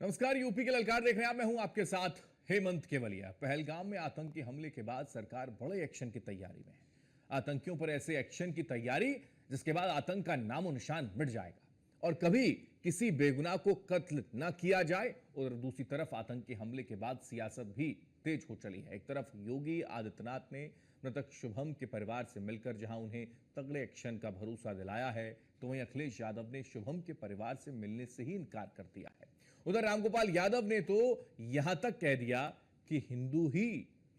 नमस्कार, यूपी के ललकार देख रहे हैं आप। मैं हूं आपके साथ हेमंत केवलिया। पहलगाम में आतंकी हमले के बाद सरकार बड़े एक्शन की तैयारी में है। आतंकियों पर ऐसे एक्शन की तैयारी जिसके बाद आतंक का नामो निशान मिट जाएगा और कभी किसी बेगुनाह को कत्ल न किया जाए। और दूसरी तरफ आतंकी हमले के बाद सियासत भी तेज हो चली है। एक तरफ योगी आदित्यनाथ ने मृतक शुभम के परिवार से मिलकर जहां उन्हें तगड़े एक्शन का भरोसा दिलाया है, तो वहीं अखिलेश यादव ने शुभम के परिवार से मिलने से ही इनकार कर दिया है। उधर रामगोपाल यादव ने तो यहां तक कह दिया कि हिंदू ही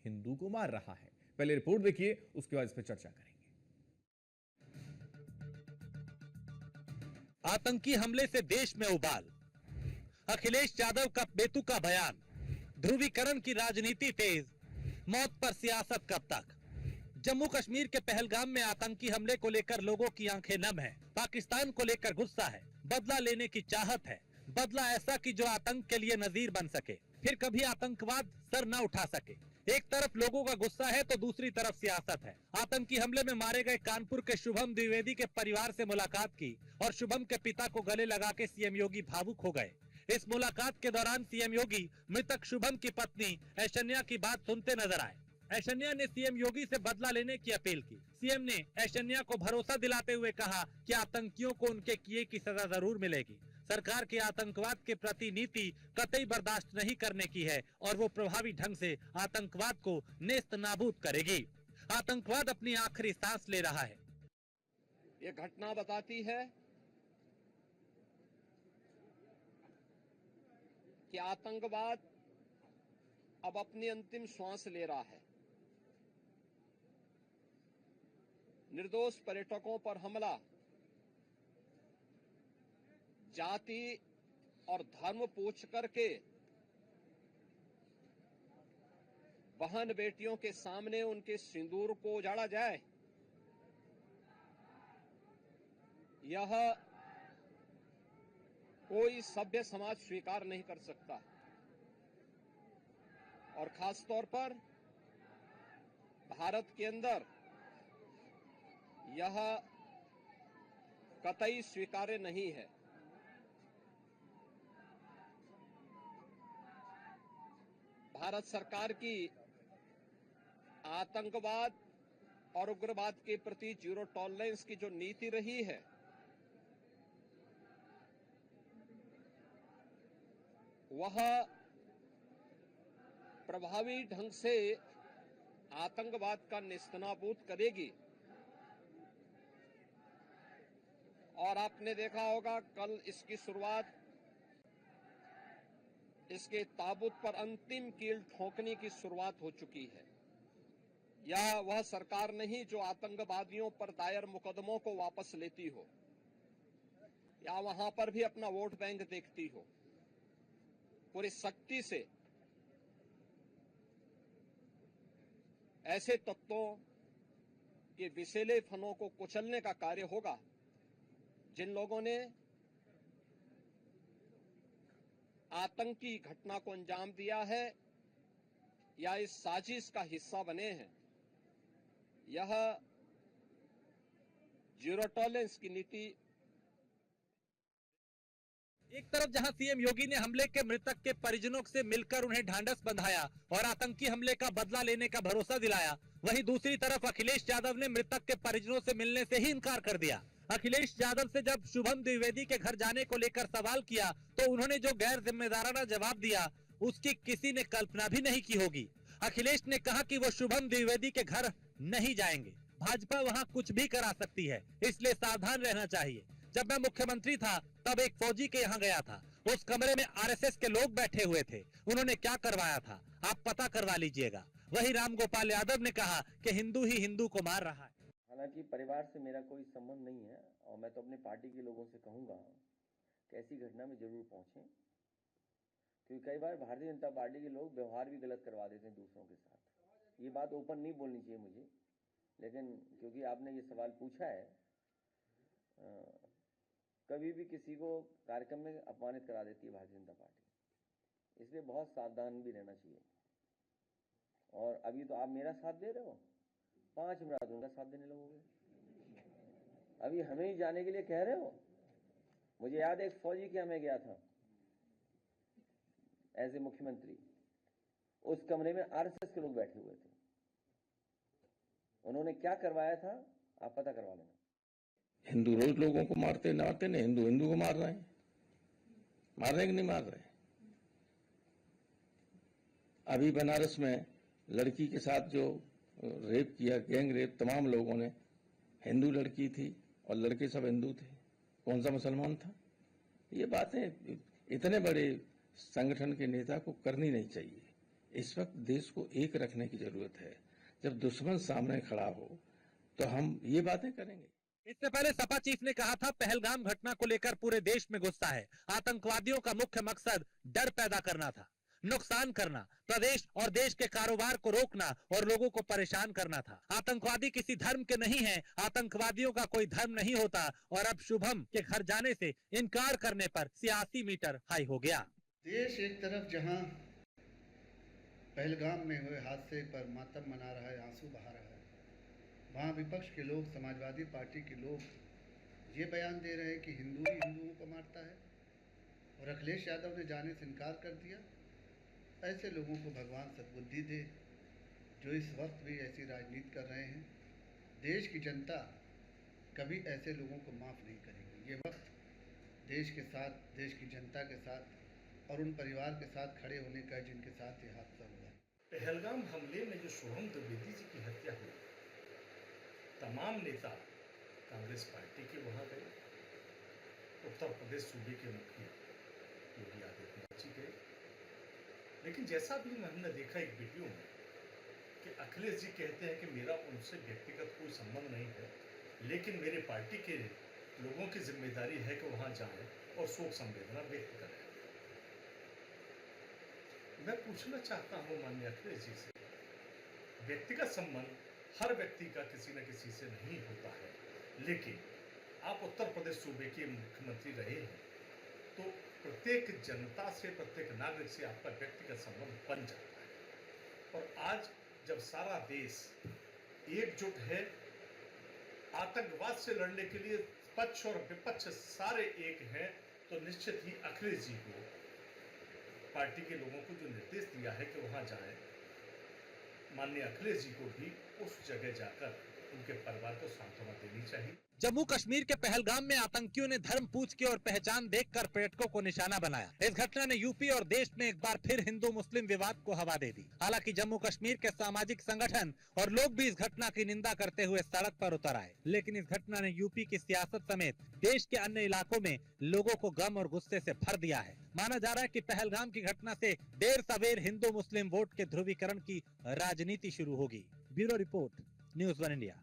हिंदू को मार रहा है। पहले रिपोर्ट देखिए, उसके बाद इस पर चर्चा करेंगे। आतंकी हमले से देश में उबाल, अखिलेश यादव का बेतुका बयान, ध्रुवीकरण की राजनीति तेज, मौत पर सियासत कब तक। जम्मू कश्मीर के पहलगाम में आतंकी हमले को लेकर लोगों की आंखें नम है। पाकिस्तान को लेकर गुस्सा है, बदला लेने की चाहत है, बदला ऐसा कि जो आतंक के लिए नजीर बन सके, फिर कभी आतंकवाद सर न उठा सके। एक तरफ लोगों का गुस्सा है तो दूसरी तरफ सियासत है। आतंकी हमले में मारे गए कानपुर के शुभम द्विवेदी के परिवार से मुलाकात की और शुभम के पिता को गले लगा के सीएम योगी भावुक हो गए। इस मुलाकात के दौरान सीएम योगी मृतक शुभम की पत्नी ऐशन्या की बात सुनते नजर आए। ऐशन्या ने सीएम योगी से बदला लेने की अपील की। सीएम ने ऐशन्या को भरोसा दिलाते हुए कहा कि आतंकियों को उनके किए की सजा जरूर मिलेगी। सरकार की आतंकवाद के प्रति नीति कतई बर्दाश्त नहीं करने की है और वो प्रभावी ढंग से आतंकवाद को नेस्त नाबूद करेगी। आतंकवाद अपनी आखिरी सांस ले रहा है। ये घटना बताती है कि आतंकवाद अब अपनी अंतिम श्वास ले रहा है। निर्दोष पर्यटकों पर हमला जाति और धर्म पूछ करके बहन बेटियों के सामने उनके सिंदूर को उजाड़ा जाए, यह कोई सभ्य समाज स्वीकार नहीं कर सकता। और खास तौर पर भारत के अंदर यह कतई स्वीकार्य नहीं है। भारत सरकार की आतंकवाद और उग्रवाद के प्रति जीरो टॉलरेंस की जो नीति रही है, वह प्रभावी ढंग से आतंकवाद का नेस्तनाबूद करेगी। और आपने देखा होगा कल इसकी शुरुआत, इसके ताबूत पर अंतिम कील ठोकने की शुरुआत हो चुकी है। यह वह सरकार नहीं जो आतंकवादियों पर दायर मुकदमों को वापस लेती हो या वहां पर भी अपना वोट बैंक देखती हो। पूरी सख्ती से ऐसे तत्वों के विषैले फनों को कुचलने का कार्य होगा जिन लोगों ने आतंकी घटना को अंजाम दिया है या इस साजिश का हिस्सा बने हैं। यह जीरो टॉलरेंस की नीति। एक तरफ जहां सीएम योगी ने हमले के मृतक के परिजनों से मिलकर उन्हें ढांढस बंधाया और आतंकी हमले का बदला लेने का भरोसा दिलाया, वहीं दूसरी तरफ अखिलेश यादव ने मृतक के परिजनों से मिलने से ही इनकार कर दिया। अखिलेश यादव से जब शुभम द्विवेदी के घर जाने को लेकर सवाल किया तो उन्होंने जो गैर जिम्मेदाराना जवाब दिया उसकी किसी ने कल्पना भी नहीं की होगी। अखिलेश ने कहा कि वो शुभम द्विवेदी के घर नहीं जाएंगे। भाजपा वहां कुछ भी करा सकती है, इसलिए सावधान रहना चाहिए। जब मैं मुख्यमंत्री था तब एक फौजी के यहाँ गया था। उस कमरे में आरएसएस के लोग बैठे हुए थे। उन्होंने क्या करवाया था आप पता करवा लीजिएगा। वही रामगोपाल यादव ने कहा कि हिंदू ही हिंदू को मार रहा है। हालांकि परिवार से मेरा कोई संबंध नहीं है और मैं तो अपनी पार्टी के लोगों से कहूंगा कि ऐसी घटना में जरूर पहुंचे, क्योंकि कई बार भारतीय जनता पार्टी के लोग व्यवहार भी गलत करवा देते हैं दूसरों के साथ। ये बात ओपन नहीं बोलनी चाहिए मुझे, लेकिन क्योंकि आपने ये सवाल पूछा है, कभी भी किसी को कार्यक्रम में अपमानित करा देती है भारतीय जनता पार्टी, इसलिए बहुत सावधान भी रहना चाहिए। और अभी तो आप मेरा साथ दे रहे हो, 5 मिनट उनका साथ देने लगोगे। अभी हमें ही जाने के लिए कह रहे हो। मुझे याद है एक फौजी के हमें गया था, एज ए मुख्यमंत्री, उस कमरे में आरएसएस के लोग बैठे हुए थे। उन्होंने क्या करवाया था आप पता करवा लेना। हिंदू रोज लोगों को मारते नहीं, हिंदू हिंदू को मार रहे हैं, मार रहे हैं कि नहीं मार रहे? अभी बनारस में लड़की के साथ जो रेप किया, गैंग रेप, तमाम लोगों ने, हिंदू लड़की थी और लड़के सब हिंदू थे, कौन सा मुसलमान था? ये बातें इतने बड़े संगठन के नेता को करनी नहीं चाहिए। इस वक्त देश को एक रखने की जरूरत है। जब दुश्मन सामने खड़ा हो तो हम ये बातें करेंगे। इससे पहले सपा चीफ ने कहा था पहलगाम घटना को लेकर पूरे देश में गुस्सा है। आतंकवादियों का मुख्य मकसद डर पैदा करना था, नुकसान करना, प्रदेश और देश के कारोबार को रोकना और लोगों को परेशान करना था। आतंकवादी किसी धर्म के नहीं हैं, आतंकवादियों का कोई धर्म नहीं होता। और अब शुभम के घर जाने से इनकार करने पर सियासी मीटर हाई हो गया। देश एक तरफ जहां पहलगाम में हुए हादसे पर मातम मना रहा है, आंसू बहा रहा है, वहाँ विपक्ष के लोग, समाजवादी पार्टी के लोग ये बयान दे रहे हैं कि हिंदू ही हिंदुओं को मारता है और अखिलेश यादव ने जाने से इनकार कर दिया। ऐसे लोगों को भगवान सद्बुद्धि दे जो इस वक्त भी ऐसी राजनीति कर रहे हैं। देश की जनता कभी ऐसे लोगों को माफ़ नहीं करेगी। ये वक्त देश के साथ, देश की जनता के साथ और उन परिवार के साथ खड़े होने का जिनके साथ ये हादसा हुआ। पहलगाम हमले में जो शुभम द्विवेदी जी की हत्या हुई, तमाम नेता कांग्रेस पार्टी के वहाँ गए, उत्तर प्रदेश सूबे के मुखिया योगी आदित्यनाथ जी गए, लेकिन जैसा भी हमने देखा एक वीडियो में कि अखिलेश जी कहते हैं कि मेरा उनसे व्यक्तिगत कोई संबंध नहीं है, लेकिन मेरे पार्टी के लोगों की जिम्मेदारी है कि वहाँ जाएं और शोक संवेदना व्यक्त करें। मैं पूछना चाहता हूँ माननीय अखिलेश जी से, व्यक्तिगत संबंध हर व्यक्ति का किसी न किसी से नहीं होता है, लेकिन आप उत्तर प्रदेश सूबे के मुख्यमंत्री रहे हैं, तो प्रत्येक जनता से, प्रत्येक नागरिक से आपका व्यक्तिगत संबंध बन जाता है। और आज जब सारा देश एकजुट है, आतंकवाद से लड़ने के लिए पक्ष और विपक्ष सारे एक हैं, तो निश्चित ही अखिलेश जी को, पार्टी के लोगों को जो निर्देश दिया है कि वहां जाएं, माननीय अखिलेश जी को भी उस जगह जाकर उनके परिवार को सांत्वना देनी चाहिए। जम्मू कश्मीर के पहलगाम में आतंकियों ने धर्म पूछ के और पहचान देखकर पर्यटकों को निशाना बनाया। इस घटना ने यूपी और देश में एक बार फिर हिंदू मुस्लिम विवाद को हवा दे दी। हालांकि जम्मू कश्मीर के सामाजिक संगठन और लोग भी इस घटना की निंदा करते हुए सड़क पर उतर आए, लेकिन इस घटना ने यूपी की सियासत समेत देश के अन्य इलाकों में लोगों को गम और गुस्से से भर दिया है। माना जा रहा है कि पहलगाम की घटना से देर सवेर हिंदू मुस्लिम वोट के ध्रुवीकरण की राजनीति शुरू होगी। Bureau report, news 1 India.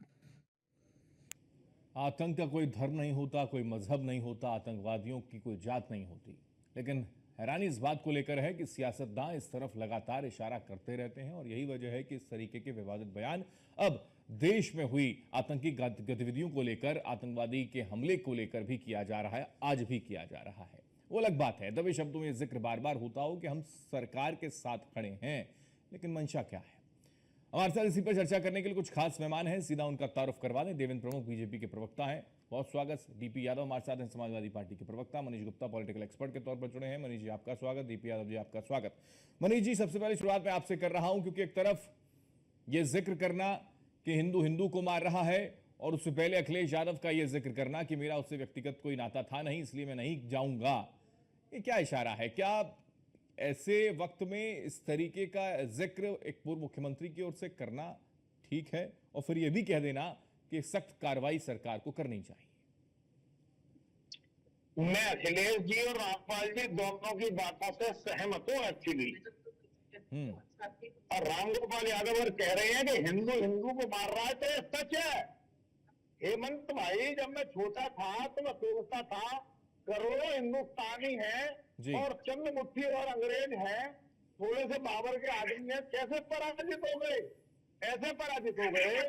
आतंक का कोई धर्म नहीं होता, कोई मजहब नहीं होता, आतंकवादियों की कोई जात नहीं होती, लेकिन हैरानी इस बात को लेकर है कि सियासतदान इस तरफ लगातार इशारा करते रहते हैं और यही वजह है कि इस तरीके के विवादित बयान अब देश में हुई आतंकी गतिविधियों को लेकर, आतंकवादी के हमले को लेकर भी किया जा रहा है, आज भी किया जा रहा है। वो अलग बात है, दबे शब्दों में जिक्र बार बार होता हो कि हम सरकार के साथ खड़े हैं, लेकिन मंशा क्या है? हमारे साथ इसी पर चर्चा करने के लिए कुछ खास मेहमान हैं, सीधा उनका तारुफ करवा दें। देवेंद्र प्रमुख बीजेपी के प्रवक्ता हैं, बहुत स्वागत। डीपी यादव हमारे साथ हैं, समाजवादी पार्टी के प्रवक्ता। मनीष गुप्ता पॉलिटिकल एक्सपर्ट के तौर पर जुड़े हैं। मनीष जी आपका स्वागत। डीपी यादव जी आपका स्वागत। मनीष जी, सबसे पहले शुरुआत मैं आपसे कर रहा हूं, क्योंकि एक तरफ ये जिक्र करना कि हिंदू हिंदू को मार रहा है और उससे पहले अखिलेश यादव का यह जिक्र करना कि मेरा उससे व्यक्तिगत कोई नाता था नहीं, इसलिए मैं नहीं जाऊंगा, ये क्या इशारा है? क्या ऐसे वक्त में इस तरीके का जिक्र एक पूर्व मुख्यमंत्री की ओर से करना ठीक है, और फिर यह भी कह देना कि सख्त कार्रवाई सरकार को करनी चाहिए? मैं अखिलेश जी और रामपाल जी दोनों की बातों से सहमत हूं एक्चुअली। और रामगोपाल यादव और कह रहे हैं कि हिंदू हिंदू को मार रहा है, तो ये सच है। हेमंत भाई, जब मैं छोटा था तो मैं सोचता था करोड़ों हिंदुस्तानी हैं और चंद मुट्ठी और अंग्रेज हैं, थोड़े से बाबर के आदमी हैं, कैसे पराजित हो गए? ऐसे पराजित हो गए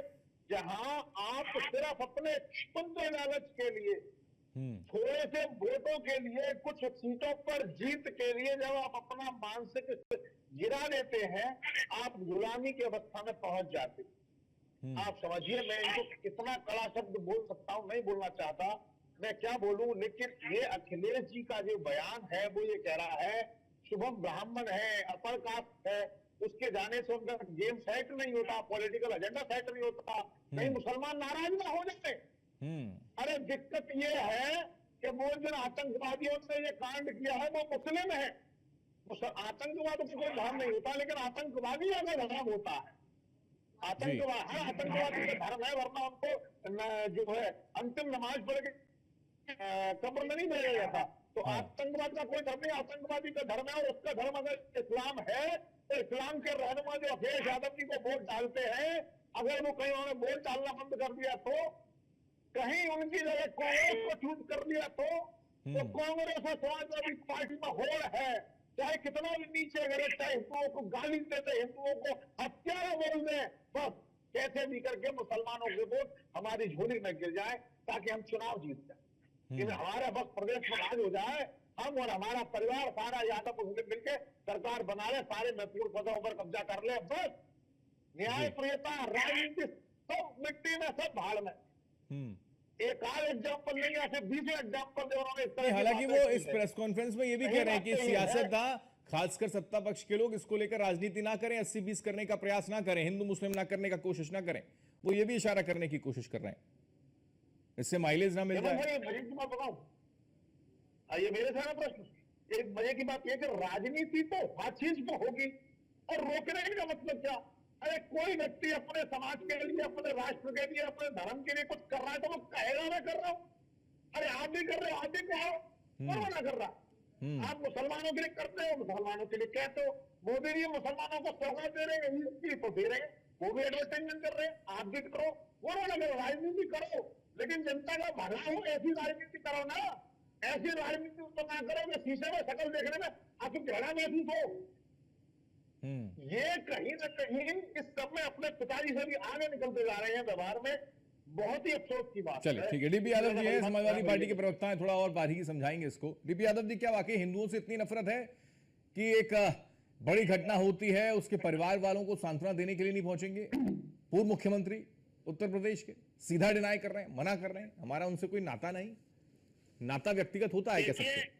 जहां आप सिर्फ अपने शुद्ध लालच के लिए, थोड़े से वोटों के लिए, कुछ सीटों पर जीत के लिए जब आप अपना मानसिक गिरा देते हैं, आप गुलामी की अवस्था में पहुंच जाते। आप समझिए, मैं इनको कितना कड़ा शब्द बोल सकता हूं, नहीं बोलना चाहता, मैं क्या बोलूं, लेकिन ये अखिलेश जी का जो बयान है वो ये कह रहा है शुभम ब्राह्मण है, अपर कास्ट है, उसके जाने से उनका गेम सेट नहीं होता, पॉलिटिकल एजेंडा सेट नहीं होता, कहीं मुसलमान नाराज ना हो जाते। अरे दिक्कत ये है कि वो जिन आतंकवादियों ने ये कांड किया है वो मुस्लिम है। आतंकवाद को कोई धर्म नहीं होता, लेकिन आतंकवादी अगर धर्म होता है, आतंकवाद हर आतंकवादी का धर्म है, वरना उनको जो है अंतिम नमाज पढ़ के कब्र में नहीं भेजा जाता। तो आतंकवाद का कोई धर्म नहीं, आतंकवादी का धर्म है, और उसका धर्म अगर इस्लाम है तो इस्लाम के रहनुमा जो अखिलेश यादव जी को वोट डालते हैं, अगर वो कहीं उन्होंने वोट डालना बंद कर दिया तो, कहीं उनकी जगह कांग्रेस को चूज कर दिया तो कांग्रेस और समाजवादी पार्टी में होड़ है, चाहे कितना भी नीचे गिरे, चाहे हिंदुओं को गाली देते, हिंदुओं को हत्यारा बोल दे, बस कैसे भी करके मुसलमानों के वोट हमारी झोली में गिर जाए ताकि हम चुनाव जीत जाए। कि हमारा बस प्रदेश में राज हो जाए, हम और हमारा परिवार सारा यादव मुस्लिम मिलकर सरकार बना ले, सारे महत्वपूर्ण पदों पर कब्जा कर ले, बस न्याय प्रियता राजनीति सब मिट्टी में, सब भाड़ में। एक आध एग्जाम्पल नहीं, ऐसे 20 एग्जाम्पल जो उन्होंने इस तरह। हालांकि वो इस प्रेस कॉन्फ्रेंस में ये भी कह रहे हैं कि सियासत था, खासकर सत्ता पक्ष के लोग इसको लेकर राजनीति ना करें, 80-20 करने का प्रयास ना करें, हिंदू मुस्लिम ना करने का कोशिश ना करें, वो ये भी इशारा करने की कोशिश कर रहे हैं इससे माइलेज ना मिल जाए। मजे की बात बताऊं, ये मेरे सारा प्रश्न, एक मजे की बात यह कि राजनीति तो हर चीज को होगी, और रोकने का मतलब क्या? अरे कोई व्यक्ति अपने समाज के लिए, अपने राष्ट्र के लिए, अपने धर्म के लिए कुछ कर रहा है तो वो कहेगा मैं कर रहा हूं। अरे आप भी कर रहे हो, आप भी कहो, कौन ना कर रहा? आप मुसलमानों के लिए करते हो, मुसलमानों के लिए कहते हो, मोदी जी मुसलमानों को सौगात दे रहे हैं, तो दे रहे हैं, वो भी एडवर्टाइजमेंट कर रहे हैं, आप भी करो, वो ना करो, राजनीति करो, लेकिन जनता का भला हो ऐसी राजनीति करो ना। ऐसी राजनीति तो ना करो कि शीशे में शक्ल देखने में आपको घृणा महसूस हो। ये कहीं ना कहीं इस सब में अपने पिताजी से भी आगे निकलते जा रहे हैं व्यवहार में, बहुत ही अफसोस की बात है। चलिए ठीक है, डीपी यादव जी हैं, समाजवादी पार्टी के प्रवक्ता हैं, थोड़ा और बारीकी समझाएंगे इसको। डीपी यादव जी, क्या वाकई हिंदुओं से इतनी नफरत है कि एक बड़ी घटना होती है उसके परिवार वालों को सांत्वना देने के लिए नहीं पहुंचेंगे? पूर्व मुख्यमंत्री उत्तर प्रदेश के सीधा डिनाई कर रहे हैं, मना कर रहे हैं, हमारा उनसे कोई नाता नहीं, नाता व्यक्तिगत होता है क्या सबसे?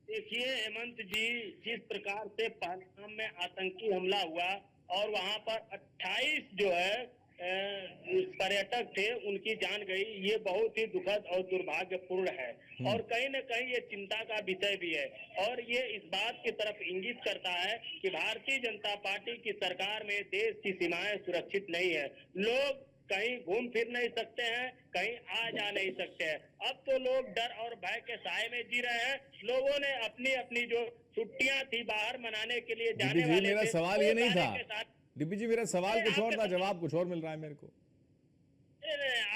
देखिए हेमंत जी, जिस प्रकार से पहलगाम में आतंकी हमला हुआ और वहां पर 28 जो है पर्यटक थे, उनकी जान गई, ये बहुत ही दुखद और दुर्भाग्यपूर्ण है, और कहीं न कहीं ये चिंता का विषय भी है, और ये इस बात की तरफ इंगित करता है कि भारतीय जनता पार्टी की सरकार में देश की सीमाएं सुरक्षित नहीं है। लोग कहीं घूम फिर नहीं सकते हैं, कहीं आ जा नहीं सकते हैं। अब तो लोग डर और भय के साए में जी रहे हैं। लोगों ने अपनी अपनी जो छुट्टियां थी बाहर मनाने के लिए जाने वाले थे, मेरा सवाल ये नहीं था डीपी जी, मेरा सवाल कुछ और था, जवाब कुछ और मिल रहा है मेरे को।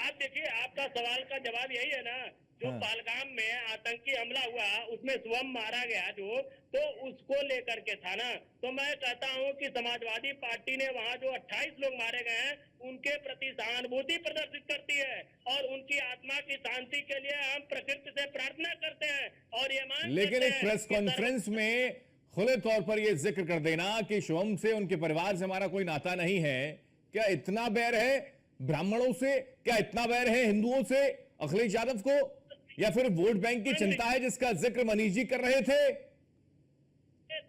आप देखिए, आपका सवाल का जवाब यही है ना, जो पहलगाम में आतंकी हमला हुआ, उसमें शुभम मारा गया जो, तो उसको लेकर के था ना। तो मैं कहता हूं कि समाजवादी पार्टी ने वहां जो 28 लोग मारे गए हैं, उनके प्रति सहानुभूति प्रदर्शित करती है, और उनकी आत्मा की शांति के लिए हम प्रकृति से प्रार्थना करते हैं। और ये लेकिन एक प्रेस कॉन्फ्रेंस में खुले तौर पर यह जिक्र कर देना कि शुभम से, उनके परिवार से हमारा कोई नाता नहीं है, क्या इतना बैर है ब्राह्मणों से? क्या इतना बैर है हिंदुओं से अखिलेश यादव को? या फिर वोट बैंक की चिंता है जिसका जिक्र मनीष जी कर रहे थे?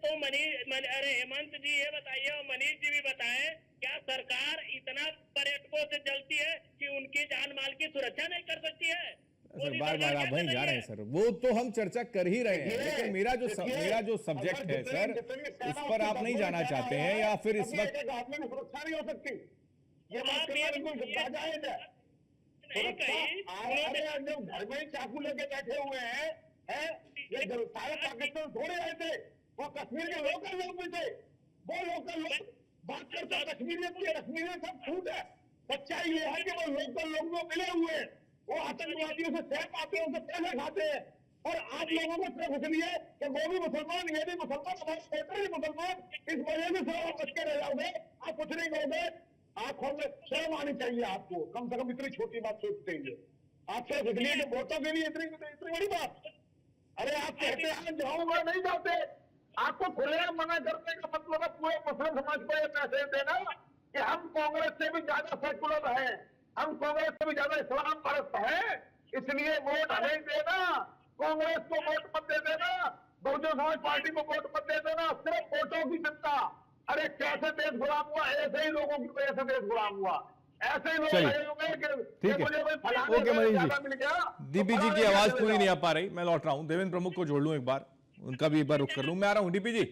तो अरे हेमंत जी ये बताइए, और मनीष जी भी बताएं, क्या सरकार इतना पर्यटकों से जलती है कि उनकी जान माल की सुरक्षा नहीं कर सकती है? सर बार बार आप वहीं जा रहे हैं सर, वो तो हम चर्चा कर ही रहे हैं, लेकिन मेरा जो सब्जेक्ट है सर, उस पर आप नहीं जाना चाहते हैं, या फिर इस वक्त सुरक्षा नहीं हो सकती? ये बात जायज है। जब घर में ही चाकू लेके बैठे हुए हैं, ये सारे पाकिस्तान थोड़े आए थे, वो कश्मीर के लोकल लोग भी थे, वो लोकल लोग बात करते कश्मीरियत सब छूट है। सच्चाई ये है कि वो लोकल लोग जो मिले हुए हैं, वो आतंकवादियों से सह पाते हैं, उनसे पैसे खाते हैं, और आप लोगों को सिर्फ इसलिए कि वो भी मुसलमान, ये भी मुसलमान, हमारे क्षेत्र भी मुसलमान, इस वजह से सब बच के रह जाओगे, आप कुछ नहीं करोगे। आंखों में शर्म आनी चाहिए आपको, कम से कम इतनी छोटी बात सोचते हैं। आप सिर्फ इसलिए कि वोटों के लिए इतनी बड़ी बात। अरे आप कहते हैं जाऊंगा, नहीं जाते। आपको खुले मना करने का मतलब है पूरे मुस्लिम समाज को यह मैसेज देना कि हम कांग्रेस से भी ज्यादा सेकुलर हैं, हम कांग्रेस से भी ज्यादा इस्लाम परस्त है, इसलिए वोट हमें देना, कांग्रेस को वोट मत दे देना। बहुजन समाज पार्टी को वोट मत दे देना, सिर्फ वोटों की चिंता। अरे कैसे देश गुलाम हुआ, ऐसे ही लोगों की वजह से देश गुलाम हुआ। ऐसे ही लोग चलिए, लगे हुए हैं कि ठीक है, मुझे कोई फलाने ओके से मनीष ज्यादा जी, मिल गया, तो डीपी जी की फलाने आवाज से पूरी चले नहीं आ जाओ। पा रही, मैं लौट रहा हूं। देवेंद्र प्रमुख को जोड़ लूं एक बार, उनका भी एक बार रुख कर लूं। मैं आ रहा हूं डीपी जी,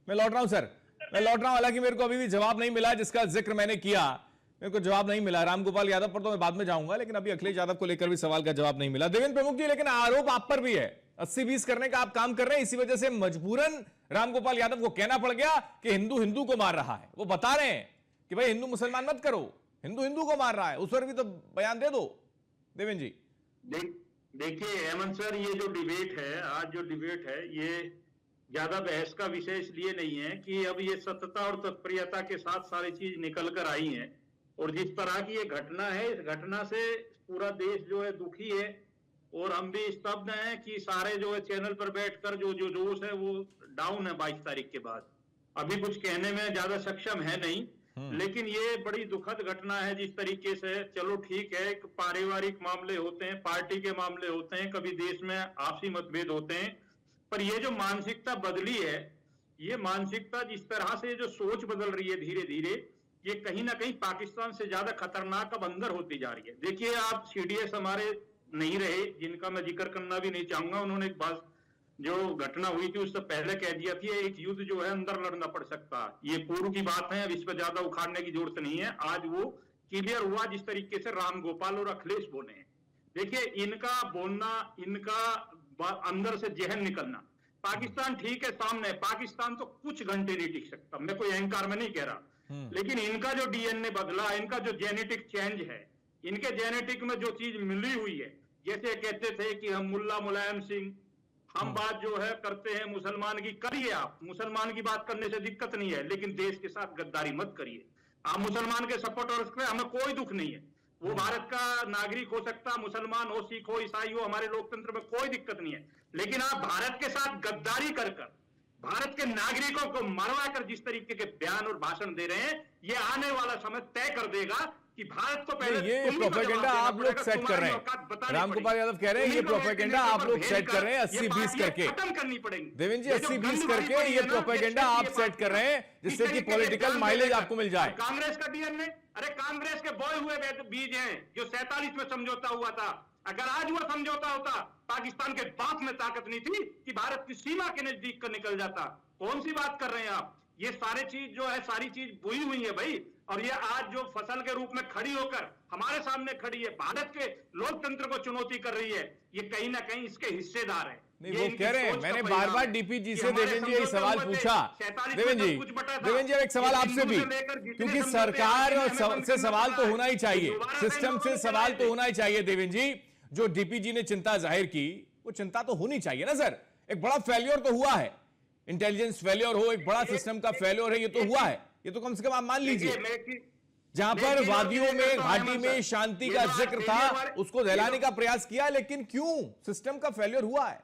मैं लौट रहा हूं सर, मैं लौट रहा हूं। हालांकि मेरे को अभी भी जवाब नहीं मिला जिसका जिक्र मैंने किया, मेरे को जवाब नहीं मिला। रामगोपाल यादव पर तो मैं बाद में जाऊंगा, लेकिन अभी अखिलेश यादव को लेकर भी सवाल का जवाब नहीं मिला। देवेंद्र प्रमुख जी, लेकिन आरोप आप पर भी है, 80-20 करने का आप काम कर रहे हैं, इसी वजह से मजबूरन रामगोपाल यादव को कहना पड़ गया कि हिंदू हिंदू को मार रहा है। वो बता रहे हैं कि भाई हिंदू मुसलमान मत करो, हिंदू हिंदू को मार रहा है, उस पर भी तो बयान दे दो देवेंद्र जी। देखिए हेमंत सर, ये जो डिबेट है, आज जो डिबेट है, ये ज्यादा बहस का विषय इसलिए नहीं है कि अब ये सत्यता और तत्परता के साथ सारी चीज निकल कर आई है, और जिस तरह की ये घटना है, इस घटना से पूरा देश जो है दुखी है, और हम भी स्तब्ध हैं कि सारे जो है चैनल पर बैठकर जो जोश है वो डाउन है 22 तारीख के बाद। अभी कुछ कहने में ज्यादा सक्षम है नहीं, लेकिन ये बड़ी दुखद घटना है जिस तरीके से। चलो ठीक है, पारिवारिक मामले होते हैं, पार्टी के मामले होते हैं, कभी देश में आपसी मतभेद होते हैं, पर ये जो मानसिकता बदली है, ये मानसिकता जिस तरह से जो सोच बदल रही है धीरे धीरे, ये कहीं ना कहीं पाकिस्तान से ज्यादा खतरनाक अब अंदर होती जा रही है। देखिए, आप सीडीएस हमारे नहीं रहे, जिनका मैं जिक्र करना भी नहीं चाहूंगा, उन्होंने एक बात, जो घटना हुई थी उससे पहले कह दिया थी, एक युद्ध जो है अंदर लड़ना पड़ सकता है। ये पूर्व की बात है, अब इस पर ज्यादा उखाड़ने की जरूरत नहीं है। आज वो क्लियर हुआ जिस तरीके से रामगोपाल और अखिलेश बोले हैं। देखिए, इनका बोलना, इनका अंदर से जहन निकलना, पाकिस्तान ठीक है सामने है, पाकिस्तान तो कुछ घंटे नहीं टिक सकता, मैं कोई अहंकार में नहीं कह रहा, लेकिन इनका जो डीएनए बदला, इनका जो जेनेटिक चेंज है, इनके जेनेटिक में जो चीज मिली हुई है, जैसे कहते थे कि हम मुल्ला मुलायम सिंह, हम बात जो है करते हैं मुसलमान की, करिए आप, मुसलमान की बात करने से दिक्कत नहीं है, लेकिन देश के साथ गद्दारी मत करिए। आप मुसलमान के सपोर्टर्स पे हमें कोई दुख नहीं है, वो भारत का नागरिक हो सकता, मुसलमान हो, सिख हो, ईसाई हो, हमारे लोकतंत्र में कोई दिक्कत नहीं है, लेकिन आप भारत के साथ गद्दारी कर भारत के नागरिकों को मरवा कर जिस तरीके के बयान और भाषण दे रहे हैं, ये आने वाला समय तय कर देगा कि भारत को पहले ये प्रोपेगेंडा आप लोग सेट कर रहे हैं। रामगोपाल यादव कह रहे हैं ये प्रोपेगेंडा आप लोग सेट कर रहे हैं 80-20 करके, खत्म करनी पड़ेगी देवेंद्र जी, 80-20 करके ये प्रोपेगेंडा आप सेट कर रहे हैं जिससे कि पॉलिटिकल माइलेज आपको मिल जाए। कांग्रेस का डीएनए, अरे कांग्रेस के बोए हुए बीज हैं जो 47 में समझौता हुआ था। अगर आज वो समझौता होता, पाकिस्तान के बाप में ताकत नहीं थी कि भारत की सीमा के नजदीक कर निकल जाता। कौन सी बात कर रहे हैं आप? ये सारे चीज जो है, सारी चीज बोई हुई है भाई, और ये आज जो फसल के रूप में खड़ी होकर हमारे सामने खड़ी है, भारत के लोकतंत्र को चुनौती कर रही है, ये कहीं ना कहीं इसके हिस्सेदार है। नहीं, वो कह रहे हैं, मैंने बार बार डीपी जी से देवेंद्र जी यही सवाल पूछा। देवेंद्र जी एक सवाल आपसे भी, क्योंकि सरकार से सवाल तो होना ही चाहिए, सिस्टम से सवाल तो होना ही चाहिए। देवेंद्र जी, जो डीपी जी ने चिंता जाहिर की, वो चिंता तो होनी चाहिए ना सर। एक बड़ा फेल्योर तो हुआ है, इंटेलिजेंस फेल्योर हो, एक बड़ा सिस्टम का फेल्योर है, ये तो हुआ है, ये तो कम से कम आप मान लीजिए। जहां पर वादियों में, घाटी में शांति का जिक्र था, उसको दहलाने का प्रयास किया, लेकिन क्यों सिस्टम का फेल्योर हुआ है?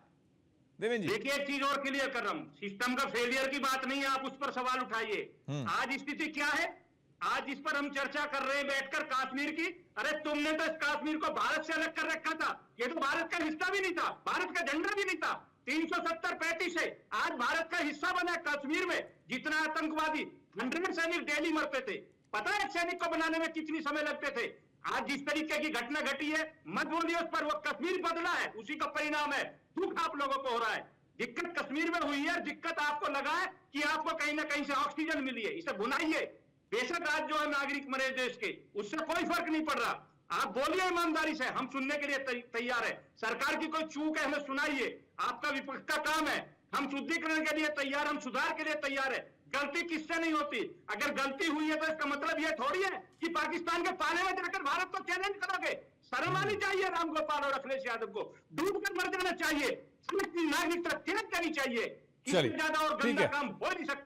देवेंद्र जी, देखिए, एक चीज और क्लियर कर रहा हूं, सिस्टम का फेलियर की बात नहीं है, आप उस पर सवाल उठाइए। आज स्थिति क्या है, आज इस पर हम चर्चा कर रहे हैं बैठकर कश्मीर की। अरे तुमने तो इस कश्मीर को भारत से अलग कर रखा था, ये तो भारत का हिस्सा भी नहीं था, भारत का झंडा भी नहीं था। 370-35 से आज भारत का हिस्सा बना कश्मीर में। जितना आतंकवादी 100 सैनिक डेली मरते थे, पता है सैनिक को बनाने में कितनी समय लगते थे। आज जिस तरीके की घटना घटी है, मत बोलिए उस पर, वो कश्मीर बदला है, उसी का परिणाम है। दुख आप लोगों को हो रहा है, दिक्कत कश्मीर में हुई है, दिक्कत आपको लगा है कि आपको कहीं ना कहीं से ऑक्सीजन मिली है, इसे भुनाइए। बेशक आज जो है नागरिक मरे देश के, उससे कोई फर्क नहीं पड़ रहा। आप बोलिए ईमानदारी से, हम सुनने के लिए तैयार है। सरकार की कोई चूक है, हमें सुनाइए, आपका विपक्ष का काम है। हम शुद्धिकरण के लिए तैयार, हम सुधार के लिए तैयार है। गलती किससे नहीं होती? अगर गलती हुई है तो इसका मतलब यह थोड़ी है कि पाकिस्तान के पाले में जाकर भारत को चैलेंज करोगे। शर्म आनी चाहिए रामगोपाल और अखिलेश यादव को, डूब कर मर जाना चाहिए, नागरिकता त्याग करनी चाहिए। चलिए ठीक है,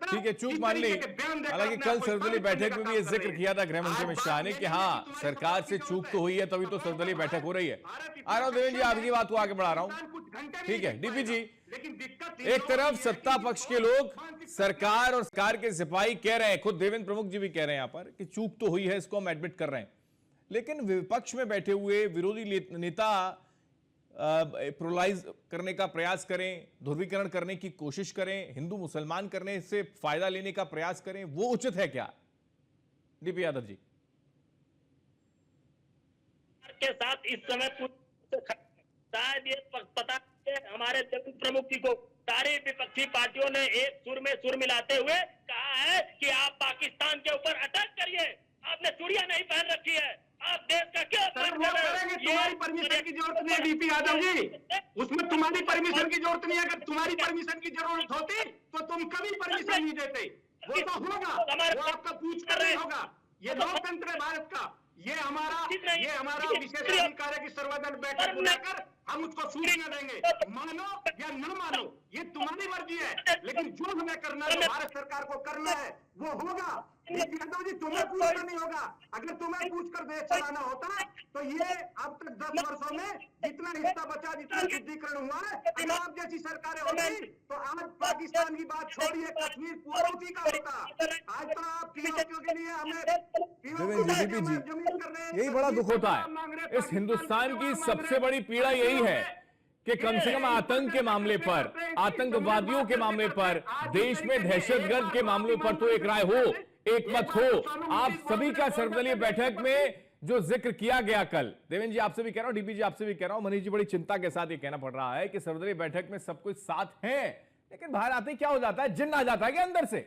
ठीक है, चूक मान ली। हालांकि कल सर्वदलीय बैठक में भी ये जिक्र किया था गृह मंत्री अमित शाह ने कि हाँ, सरकार से चूक तो हुई है, तभी तो सर्वदलीय बैठक हो रही है। आ रहा हूं देवेंद्र जी, आपकी बात को आगे बढ़ा रहा हूं। ठीक है डीपी जी, एक तरफ सत्ता पक्ष के लोग, सरकार और सरकार के सिपाही कह रहे हैं, खुद देवेंद्र प्रमुख जी भी कह रहे हैं यहां पर कि चूक तो हुई है, इसको हम एडमिट कर रहे हैं, लेकिन विपक्ष में बैठे हुए विरोधी नेता प्रोलाइज करने का प्रयास करें, ध्रुवीकरण करने की कोशिश करें, हिंदू मुसलमान करने से फायदा लेने का प्रयास करें, वो उचित है क्या? डीपी यादव जी के साथ इस समय शायद ये पता है हमारे प्रमुख जी को, सारी विपक्षी पार्टियों ने एक सुर में सुर मिलाते हुए कहा है कि आप पाकिस्तान के ऊपर अटैक करिए, आपने चूड़ियां नहीं पहन रखी है, आप देश का क्या तुम्हारी परमिशन की जरूरत नहीं है डीपी यादव जी, उसमें तुम्हारी परमिशन की जरूरत नहीं है। अगर तुम्हारी परमिशन की जरूरत होती तो तुम कभी परमिशन नहीं देते। वो तो होगा, वो आपका पूछ कर नहीं होगा। ये लोकतंत्र है भारत का, ये हमारा विशेषाधिकार है कि सर्वदल बैठक बुलाकर हम उसको सूचना देंगे। मानो या न मानो ये तुम्हारी मर्जी है, लेकिन जो हमें करना है, भारत सरकार को करना है, वो होगा। यादव जी तुम्हें पूछना नहीं होगा। अगर तुम्हें पूछकर देश चलाना होता तो ये अब तक 10 वर्षों में जितना हिस्सा बचा, जितना शुद्धिकरण हुआ है, अगर आप जैसी सरकारें होती तो आज पाकिस्तान की बात छोड़िए, कश्मीर पूरा उसी का होता। आज तो आप पीओके के लिए हमें देवेंद्र जी, यही बड़ा दुख होता है। इस हिंदुस्तान की सबसे बड़ी पीड़ा यही है कि कम से कम आतंक के मामले पर, आतंकवादियों के मामले पर, देश में दहशतगर्द के मामलों पर तो एक राय हो, एक मत हो। आप सभी का सर्वदलीय बैठक में जो जिक्र किया गया कल, देवेंद्र जी आपसे भी कह रहा हूं, डीपी जी आपसे भी कह रहा हूं, मनीष जी बड़ी चिंता के साथ ये कहना पड़ रहा है कि सर्वदलीय बैठक में सब कुछ साथ है, लेकिन बाहर आते क्या हो जाता है, जिन्न आ जाता है क्या अंदर से।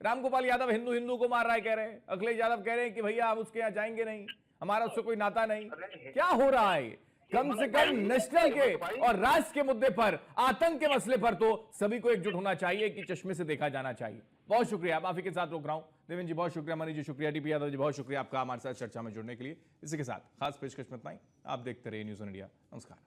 रामगोपाल यादव हिंदू को मार रहा है कह रहे हैं, अखिलेश यादव कह रहे हैं कि भैया हम उसके यहां जाएंगे नहीं, हमारा उससे कोई नाता नहीं। क्या हो रहा है? कम से कम नेशनल के और राष्ट्र के मुद्दे पर, आतंक के मसले पर तो सभी को एकजुट होना चाहिए कि चश्मे से देखा जाना चाहिए। बहुत शुक्रिया, माफी के साथ रोक रहा हूं। देवेंद्र जी बहुत शुक्रिया, मनीष जी शुक्रिया, डीपी यादव जी बहुत शुक्रिया आपका हमारे साथ चर्चा में जुड़ने के लिए। इसी के साथ खास पेशकश में इतना ही। आप देखते रहिए न्यूज़ ऑन इंडिया। नमस्कार।